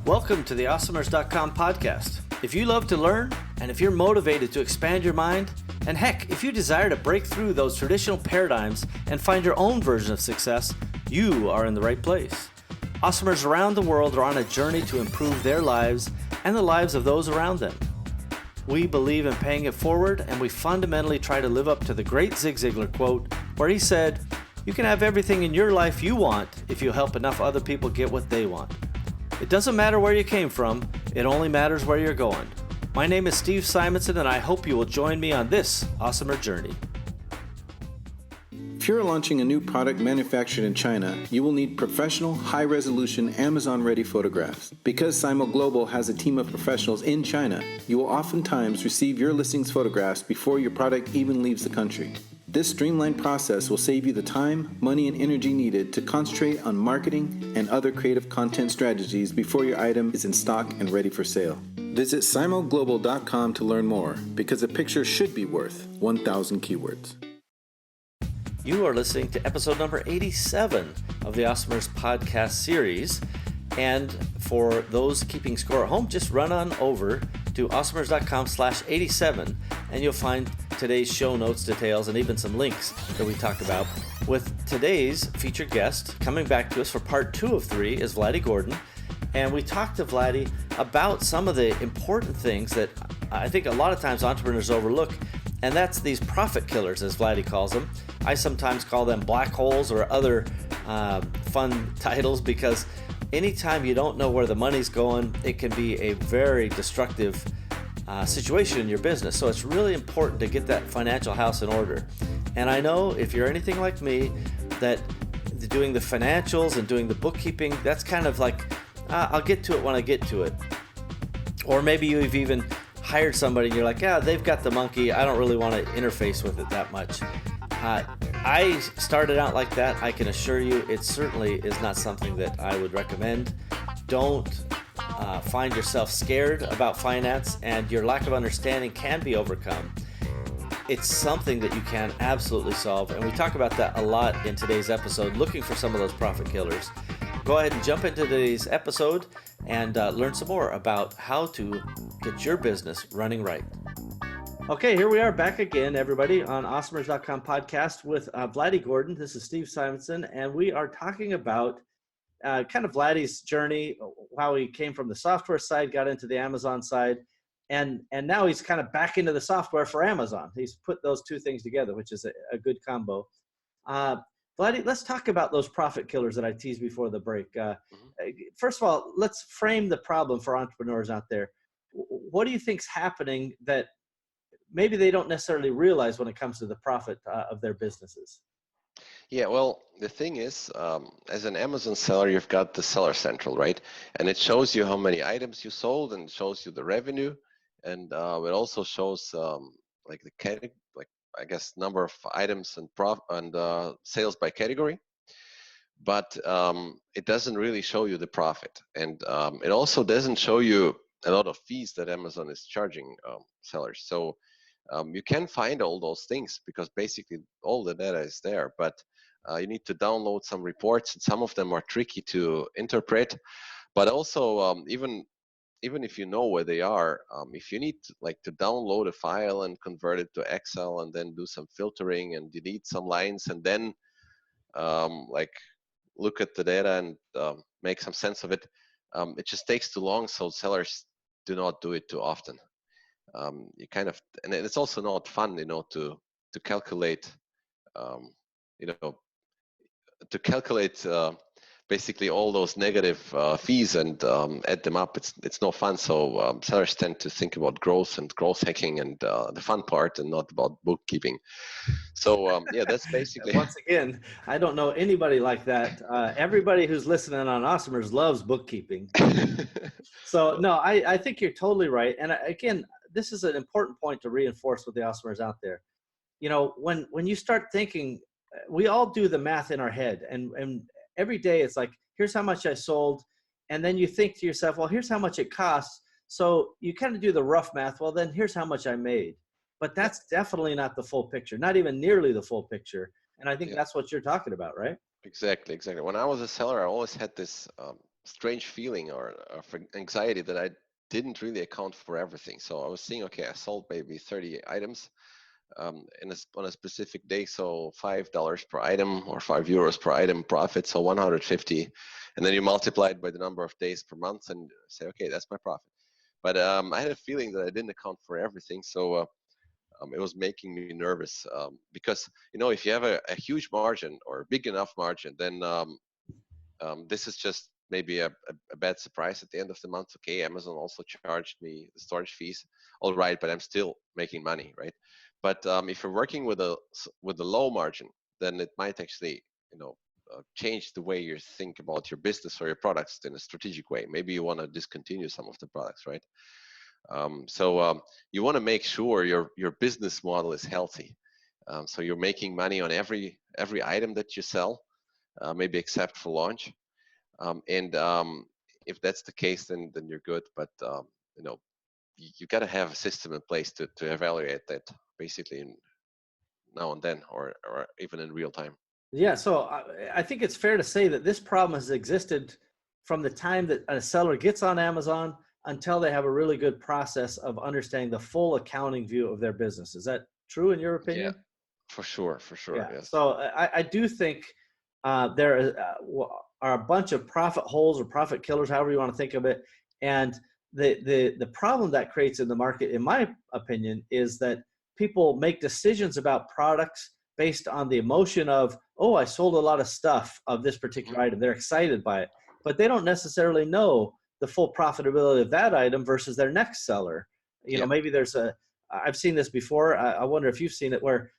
Welcome to the Awesomers.com podcast. If you love to learn, and if you're motivated to expand your mind, and heck, if you desire to break through those traditional paradigms and find your own version of success, you are in the right place. Awesomers around the world are on a journey to improve their lives and the lives of those around them. We believe in paying it forward, and we fundamentally try to live up to the great Zig Ziglar quote, where he said, "You can have everything in your life you want if you help enough other people get what they want." It doesn't matter where you came from, it only matters where you're going. My name is Steve Simonson, and I hope you will join me on this awesomer journey. If you're launching a new product manufactured in China, you will need professional, high-resolution, Amazon-ready photographs. Because Simo Global has a team of professionals in China, you will oftentimes receive your listings photographs before your product even leaves the country. This streamlined process will save you the time, money, and energy needed to concentrate on marketing and other creative content strategies before your item is in stock and ready for sale. Visit simoglobal.com to learn more, because a picture should be worth 1,000 keywords. You are listening to episode number 87 of the Awesomers podcast series. And for those keeping score at home, just run on over to awesomers.com/87 and you'll find today's show notes, details, and even some links that we talked about. With today's featured guest coming back to us for part 2 of 3 is Vladi Gordon. And we talked to Vladi about some of the important things that I think a lot of times entrepreneurs overlook, and that's these profit killers, as Vladi calls them. I sometimes call them black holes or other fun titles, because anytime you don't know where the money's going, it can be a very destructive situation in your business. So it's really important to get that financial house in order. And I know if you're anything like me, that doing the financials and doing the bookkeeping, that's kind of like, I'll get to it when I get to it. Or maybe you've even hired somebody and you're like, yeah, they've got the monkey, I don't really want to interface with it that much. I started out like that. I can assure you it certainly is not something that I would recommend. Don't find yourself scared about finance, and your lack of understanding can be overcome. It's something that you can absolutely solve, and we talk about that a lot in today's episode, looking for some of those profit killers. Go ahead and jump into today's episode and learn some more about how to get your business running right. Okay, here we are back again, everybody, on Awesomers.com podcast with Vladi Gordon. This is Steve Simonson, and we are talking about kind of Vladi's journey, how he came from the software side, got into the Amazon side, and now he's kind of back into the software for Amazon. He's put those two things together, which is a good combo. Vladi, let's talk about those profit killers that I teased before the break. First of all, let's frame the problem for entrepreneurs out there. What do you think's happening that maybe they don't necessarily realize when it comes to the profit of their businesses? Yeah, well, the thing is, as an Amazon seller, you've got the Seller Central, right? And it shows you how many items you sold, and it shows you the revenue, and it also shows like the category, like I guess number of items and sales by category. But it doesn't really show you the profit, and it also doesn't show you a lot of fees that Amazon is charging sellers. So you can find all those things because basically all the data is there, but you need to download some reports, and some of them are tricky to interpret. But also, even if you know where they are, if you need to download a file and convert it to Excel and then do some filtering and delete some lines and then look at the data and make some sense of it, it just takes too long. So sellers do not do it too often. You kind of, and it's also not fun, to calculate, basically all those negative fees and add them up. It's no fun. So sellers tend to think about growth and growth hacking and the fun part, and not about bookkeeping. So yeah, that's basically. Once again, I don't know anybody like that. Everybody who's listening on Awesomers loves bookkeeping. So no, I think you're totally right. And again, this is an important point to reinforce with the Awesomers out there. When you start thinking, we all do the math in our head, and every day it's like, here's how much I sold. And then you think to yourself, well, here's how much it costs. So you kind of do the rough math. Well, then here's how much I made. But that's definitely not the full picture, not even nearly the full picture. And I think that's what you're talking about, right? Exactly. When I was a seller, I always had this strange feeling or anxiety that I didn't really account for everything. So I was seeing, okay, I sold maybe 30 items on a specific day, so $5 per item or €5 per item profit, so 150, and then you multiply it by the number of days per month and say, okay, that's my profit. But I had a feeling that I didn't account for everything, so it was making me nervous because if you have a huge margin or a big enough margin, then this is just maybe a bad surprise at the end of the month. Okay, Amazon also charged me the storage fees. All right, but I'm still making money, right? But if you're working with a low margin, then it might actually, change the way you think about your business or your products in a strategic way. Maybe you want to discontinue some of the products, right? So you want to make sure your business model is healthy. So you're making money on every item that you sell, maybe except for launch. And if that's the case, then you're good. But you got to have a system in place to evaluate that basically now and then, or even in real time. Yeah, so I think it's fair to say that this problem has existed from the time that a seller gets on Amazon until they have a really good process of understanding the full accounting view of their business. Is that true in your Yeah, opinion? for sure, Yeah. yes. So I do think there are a bunch of profit holes or profit killers, however you want to think of it. And the problem that creates in the market, in my opinion, is that people make decisions about products based on the emotion of, oh, I sold a lot of stuff of this particular item. They're excited by it, but they don't necessarily know the full profitability of that item versus their next seller. Maybe I've seen this before. I wonder if you've seen it where,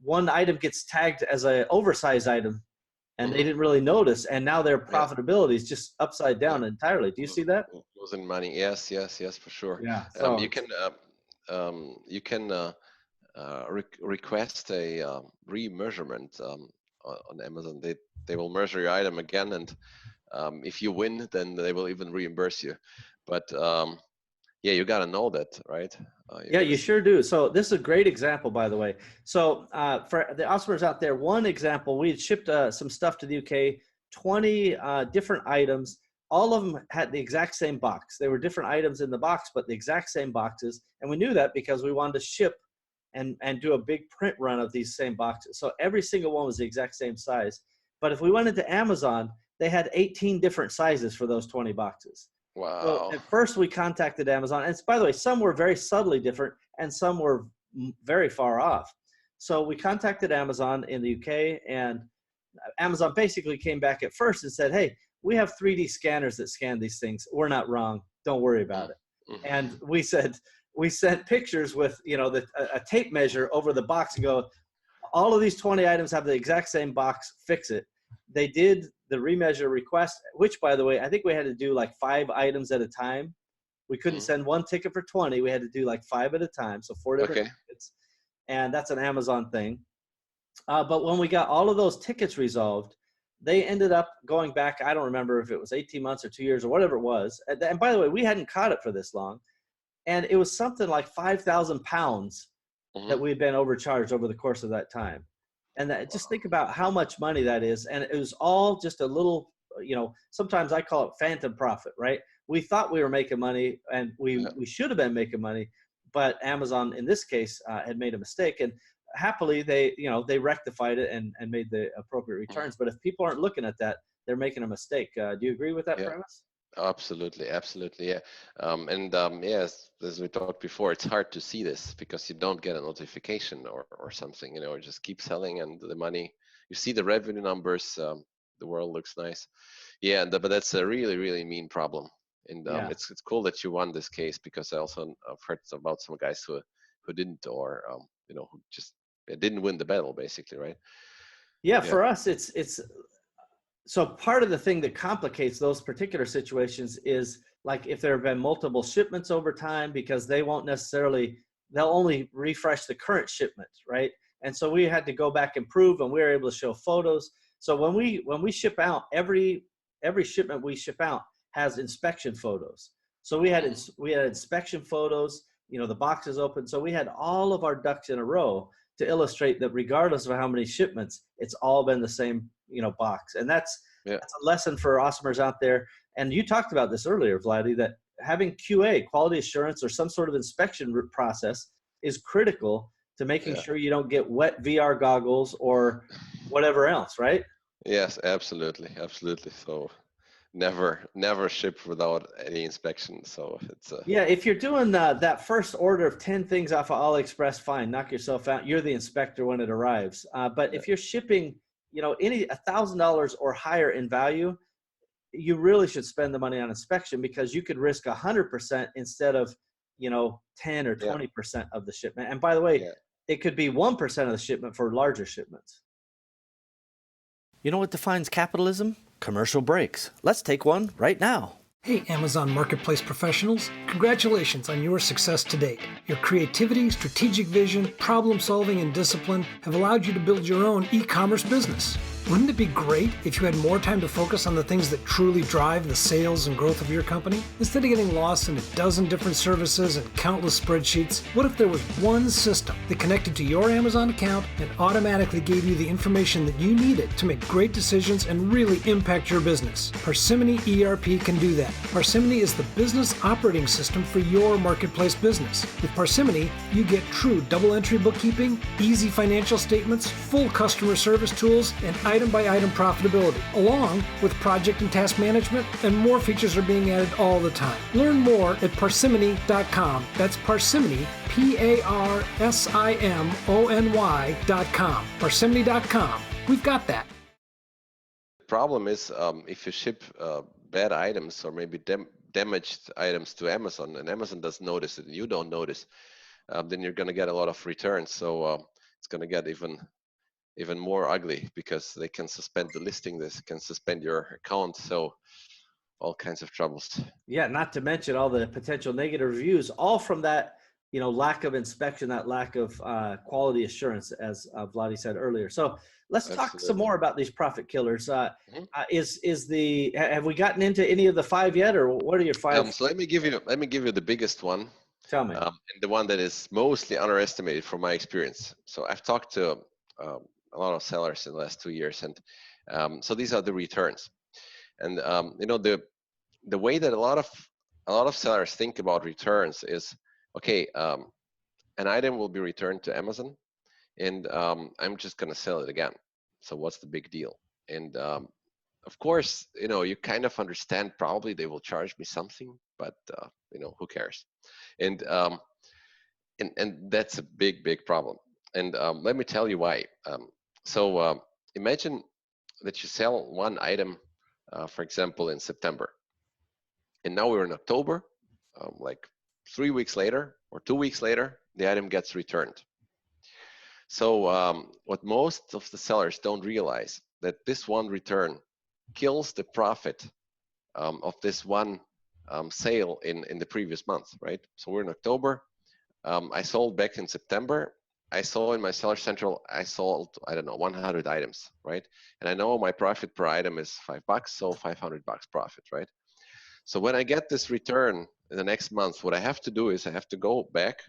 one item gets tagged as an oversized item and they didn't really notice. And now their Yeah, profitability is just upside yeah. down entirely. Do you see that? Losing money. Yes, for sure. Yeah. You So can request a re-measurement on Amazon. They will measure your item again, and if you win, then they will even reimburse you. But yeah, you got to know that, right? yeah, you sure do. So this is a great example, by the way. So for the customers out there, one example, we had shipped some stuff to the UK, 20 different items. All of them had the exact same box. They were different items in the box, but the exact same boxes. And we knew that because we wanted to ship and do a big print run of these same boxes. So every single one was the exact same size. But if we went into Amazon, they had 18 different sizes for those 20 boxes. So Wow. at first we contacted Amazon, and by the way, some were very subtly different and some were very far off. So we contacted Amazon in the UK, and Amazon basically came back at first and said, hey, we have 3D scanners that scan these things. We're not wrong. Don't worry about it. Mm-hmm. And we sent pictures with, a tape measure over the box and go, all of these 20 items have the exact same box, fix it. They did the remeasure request, which, by the way, I think we had to do like 5 items at a time. We couldn't send one ticket for 20. We had to do like 5 at a time, so 4 different tickets. And that's an Amazon thing. But when we got all of those tickets resolved, they ended up going back. I don't remember if it was 18 months or 2 years or whatever it was. And by the way, we hadn't caught it for this long. And it was something like 5,000 pounds that we had been overcharged over the course of that time. And just think about how much money that is. And it was all just a little, sometimes I call it phantom profit, right? We thought we were making money, and we should have been making money, but Amazon in this case had made a mistake. And happily they rectified it and made the appropriate returns. But if people aren't looking at that, they're making a mistake. Do you agree with that premise? Absolutely, yeah. Yes, as we talked before, it's hard to see this because you don't get a notification or something, just keep selling and the money, you see the revenue numbers, the world looks nice. Yeah, but that's a really, really mean problem. And it's cool that you won this case, because I've heard about some guys who didn't, or who just didn't win the battle, basically, right? Yeah, for us, it's so part of the thing that complicates those particular situations is like if there have been multiple shipments over time, because they'll only refresh the current shipment, right? And so we had to go back and prove, and we were able to show photos. So when we ship out, every shipment we ship out has inspection photos. So we had inspection photos, the box is open. So we had all of our ducks in a row to illustrate that regardless of how many shipments, it's all been the same, box. And that's Yeah. that's a lesson for awesomers out there. And you talked about this earlier, Vladi, that having QA, quality assurance, or some sort of inspection process is critical to making Yeah. sure you don't get wet VR goggles or whatever else, right? Yes, absolutely, absolutely. So never ship without any inspection. So it's a Yeah, if you're doing that first order of 10 things off of AliExpress, fine, knock yourself out. You're the inspector when it arrives. But yeah, if you're shipping, any $1,000 or higher in value, you really should spend the money on inspection because you could risk 100% instead of, 10 or yeah, 20% of the shipment. And by the way, yeah. it could be 1% of the shipment for larger shipments. You know what defines capitalism? Commercial breaks. Let's take one right now. Hey, Amazon Marketplace professionals, congratulations on your success to date. Your creativity, strategic vision, problem solving, and discipline have allowed you to build your own e-commerce business. Wouldn't it be great if you had more time to focus on the things that truly drive the sales and growth of your company? Instead of getting lost in a dozen different services and countless spreadsheets, what if there was one system that connected to your Amazon account and automatically gave you the information that you needed to make great decisions and really impact your business? Parsimony ERP can do that. Parsimony is the business operating system for your marketplace business. With Parsimony, you get true double-entry bookkeeping, easy financial statements, full customer service tools, and item-by-item profitability, along with project and task management, and more features are being added all the time. Learn more at parsimony.com. That's Parsimony, Parsimony.com. Parsimony.com. We've got that. The problem is if you ship bad items or maybe damaged items to Amazon, and Amazon doesn't notice it, and you don't notice, then you're going to get a lot of returns. So it's going to get even more ugly because they can suspend the listing, they can suspend your account. So all kinds of troubles. Yeah, not to mention all the potential negative reviews, all from that, lack of inspection, that lack of quality assurance, as Vladi said earlier. So let's talk some more about these profit killers. Mhm. Have we gotten into any of the 5 yet, or what are your 5? So let me give you the biggest one. Tell me. And the one that is mostly underestimated from my experience. So I've talked to a lot of sellers in the last 2 years, and so these are the returns. And the way that a lot of sellers think about returns is, okay, an item will be returned to Amazon, and I'm just gonna sell it again. So what's the big deal? And of course, you kind of understand probably they will charge me something, but who cares? And that's a big problem. And let me tell you why. So imagine that you sell one item, for example, in September, and now we're in October. Like 3 weeks later or 2 weeks later, the item gets returned. So what most of the sellers don't realize that this one return kills the profit of this one sale in the previous month, right? So we're in October. I sold back in September. I saw in my Seller Central, I sold, I don't know, 100 items, right? And I know my profit per item is $5, so $500 profit, right? So when I get this return in the next month, what I have to do is I have to go back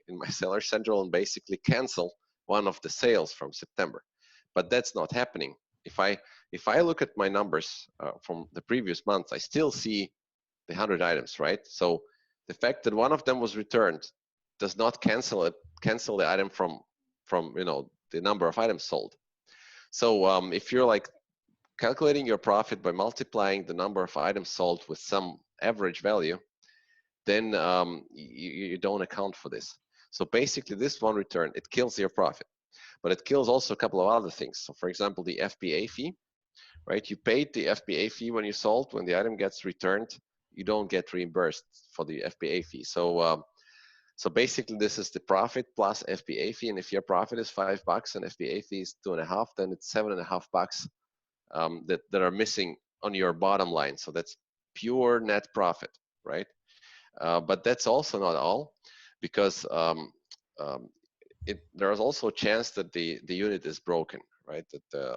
in my Seller Central and basically cancel one of the sales from September. But that's not happening. If I look at my numbers from the previous month, I still see the 100 items, right? So the fact that one of them was returned does not cancel the item from the number of items sold. So if you're like calculating your profit by multiplying the number of items sold with some average value, then you don't account for this. So basically this one return, it kills your profit, but it kills also a couple of other things. So for example, the FBA fee, right? You paid the FBA fee when you sold. When the item gets returned, you don't get reimbursed for the FBA fee. So basically this is the profit plus FBA fee. And if your profit is $5 and FBA fee is $2.50, then it's $7.50 that are missing on your bottom line. So that's pure net profit, right? But that's also not all, because there is also a chance that the unit is broken, right?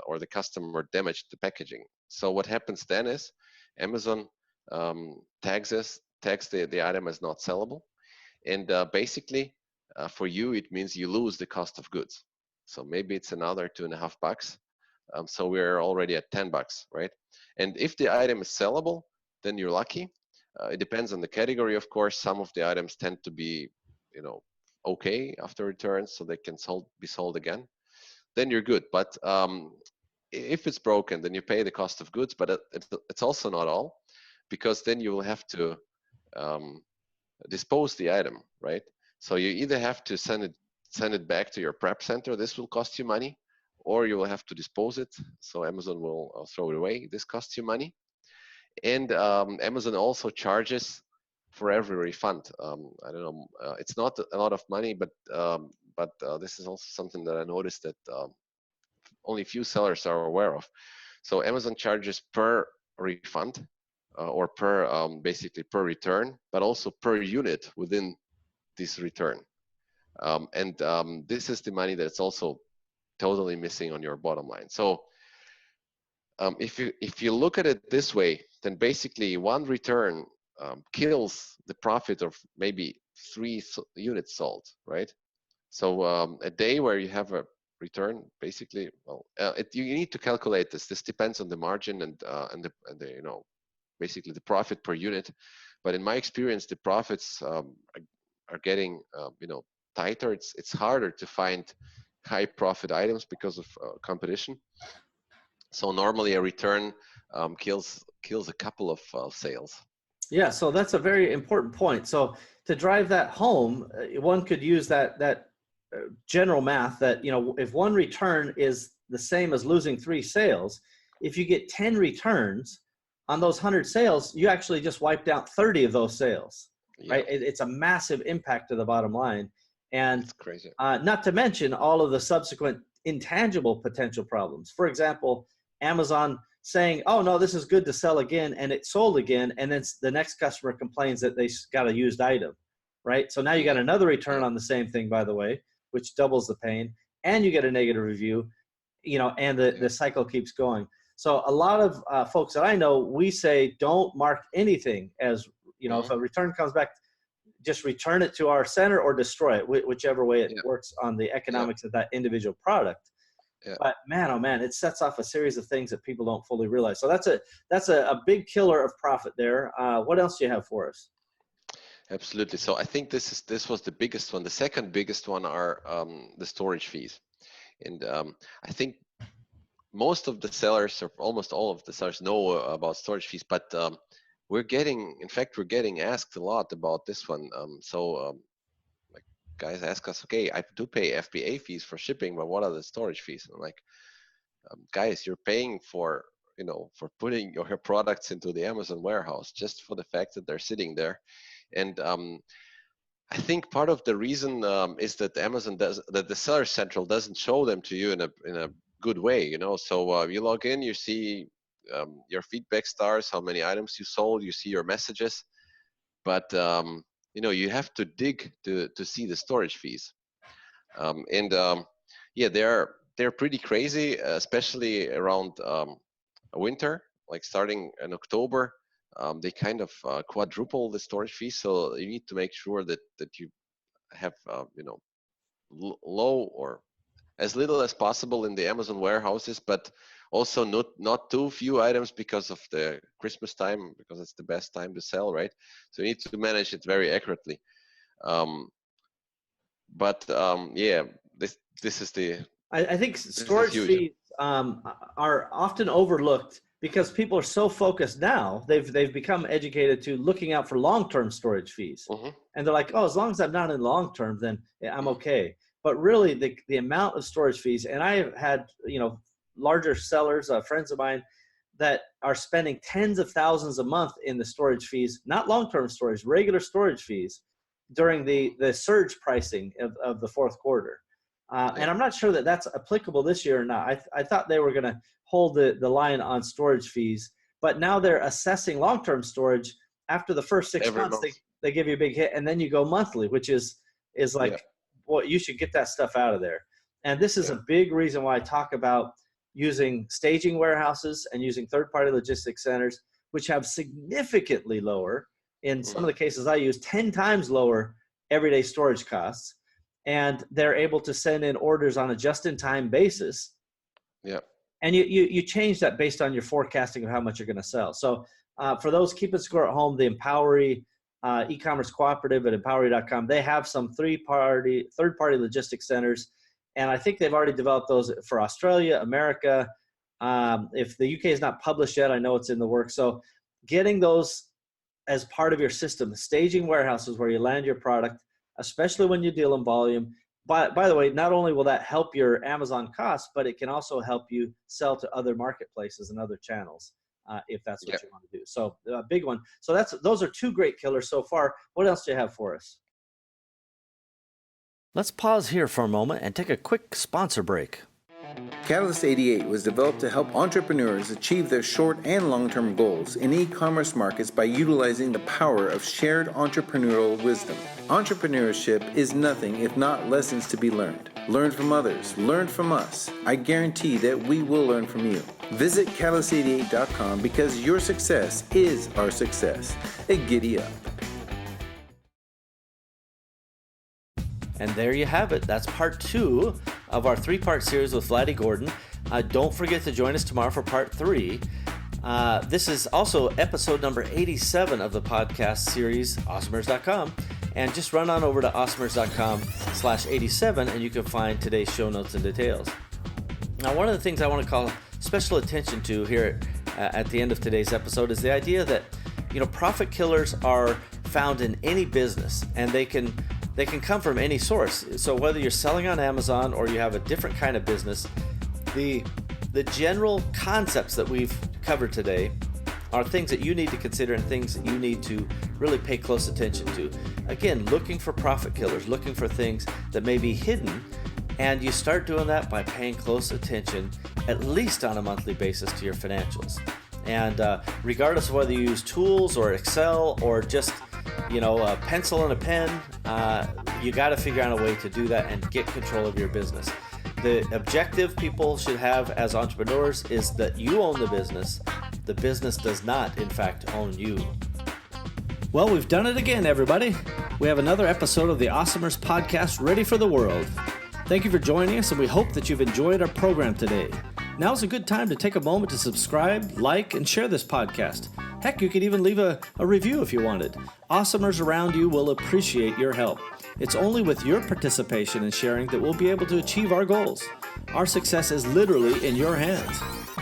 Or the customer damaged the packaging. So what happens then is Amazon tags the item as not sellable, and basically for you it means you lose the cost of goods. So maybe it's another $2.50, So we're already at $10, right? And if the item is sellable, then you're lucky. It depends on the category, of course. Some of the items tend to be, okay after returns, so they can be sold again. Then you're good. But if it's broken, then you pay the cost of goods. But it's also not all, because then you will have to dispose the item, right? So you either have to send it back to your prep center. This will cost you money, or you will have to dispose it. So Amazon will throw it away. This costs you money. And Amazon also charges for every refund. I don't know, it's not a lot of money, but this is also something that I noticed that only few sellers are aware of. So Amazon charges per refund, or per basically per return, but also per unit within this return. And this is the money that's also totally missing on your bottom line. So if you look at it this way, then basically one return kills the profit of maybe 3 units sold, right? So a day where you have a return, basically, well, you need to calculate this. This depends on the margin and the basically the profit per unit. But in my experience, the profits are getting tighter. It's harder to find high profit items because of competition. So normally a return kills a couple of sales. Yeah, so that's a very important point. So to drive that home, one could use that general math that, if one return is the same as losing 3 sales, if you get 10 returns on those 100 sales, you actually just wiped out 30 of those sales, right? It's a massive impact to the bottom line. And it's crazy. Not to mention all of the subsequent intangible potential problems. For example, Amazon saying, oh, no, this is good to sell again, and it sold again, and then the next customer complains that they got a used item, right? So now you got another return on the same thing, by the way, which doubles the pain, and you get a negative review, and the cycle keeps going. So a lot of folks that I know, we say don't mark anything as, if a return comes back, just return it to our center or destroy it, whichever way it works on the economics of that individual product. Yeah. But man, oh man, it sets off a series of things that people don't fully realize. So that's a big killer of profit there. What else do you have for us? Absolutely. So I think this was the biggest one. The second biggest one are the storage fees, and I think most of the sellers, or almost all of the sellers, know about storage fees. But we're getting asked a lot about this one. Like guys ask us, okay, I do pay FBA fees for shipping, but what are the storage fees? And I'm like, guys, you're paying for putting your products into the Amazon warehouse just for the fact that they're sitting there. And I think part of the reason is that that the Seller Central doesn't show them to you in a good way, So you log in, you see your feedback stars, how many items you sold, you see your messages, but you have to dig to see the storage fees, they're pretty crazy, especially around winter, like starting in October. They kind of quadruple the storage fee, so you need to make sure that you have low or as little as possible in the Amazon warehouses, but also not too few items because of the Christmas time, because it's the best time to sell, right? So you need to manage it very accurately. This is the. I think storage fees are often overlooked because people are so focused now. They've become educated to looking out for long-term storage fees, and they're like, oh, as long as I'm not in long-term, then I'm okay. But really, the amount of storage fees, and I have had larger sellers, friends of mine, that are spending tens of thousands a month in the storage fees, not long-term storage, regular storage fees, during the surge pricing of the fourth quarter. And I'm not sure that that's applicable this year or not. I thought they were going to hold the line on storage fees, but now they're assessing long-term storage after the first 6 months. They give you a big hit, and then you go monthly, which is like, well, you should get that stuff out of there. And this is a big reason why I talk about using staging warehouses and using third-party logistics centers, which have significantly lower, in some of the cases I use, 10 times lower everyday storage costs. And they're able to send in orders on a just-in-time basis. Yeah. And you change that based on your forecasting of how much you're going to sell. So for those keeping score at home, the Empowery e-commerce cooperative at empowery.com, they have some third-party logistics centers. And I think they've already developed those for Australia, America. If the UK is not published yet, I know it's in the works. So getting those as part of your system, staging warehouses where you land your product, especially when you deal in volume. By the way, not only will that help your Amazon costs, but it can also help you sell to other marketplaces and other channels if that's what you want to do. So a big one. So those are two great killers so far. What else do you have for us? Let's pause here for a moment and take a quick sponsor break. Catalyst 88 was developed to help entrepreneurs achieve their short and long-term goals in e-commerce markets by utilizing the power of shared entrepreneurial wisdom. Entrepreneurship is nothing if not lessons to be learned. Learn from others, learn from us. I guarantee that we will learn from you. Visit catalyst88.com because your success is our success. And giddy up. And there you have it. That's part 2 of our 3-part series with Vladi Gordon. Don't forget to join us tomorrow for part 3. This is also episode number 87 of the podcast series, Awesomers.com. And just run on over to Awesomers.com/87 and you can find today's show notes and details. Now, one of the things I want to call special attention to here at the end of today's episode is the idea that, profit killers are found in any business, and they can come from any source. So whether you're selling on Amazon or you have a different kind of business, the general concepts that we've covered today are things that you need to consider and things that you need to really pay close attention to. Again, looking for profit killers, looking for things that may be hidden, and you start doing that by paying close attention, at least on a monthly basis, to your financials. And regardless of whether you use tools or Excel or just a pencil and a pen, you got to figure out a way to do that and get control of your business. The objective people should have as entrepreneurs is that you own the business. The business does not, in fact, own you. Well, we've done it again, everybody. We have another episode of the Awesomers podcast ready for the world. Thank you for joining us, and we hope that you've enjoyed our program today. Now's a good time to take a moment to subscribe, like, and share this podcast. Heck, you could even leave a review if you wanted. Awesomers around you will appreciate your help. It's only with your participation and sharing that we'll be able to achieve our goals. Our success is literally in your hands.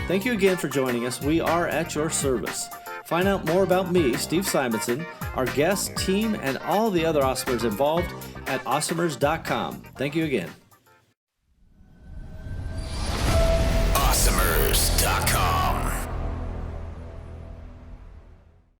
Thank you again for joining us. We are at your service. Find out more about me, Steve Simonson, our guest, team, and all the other Awesomers involved at Awesomers.com. Thank you again.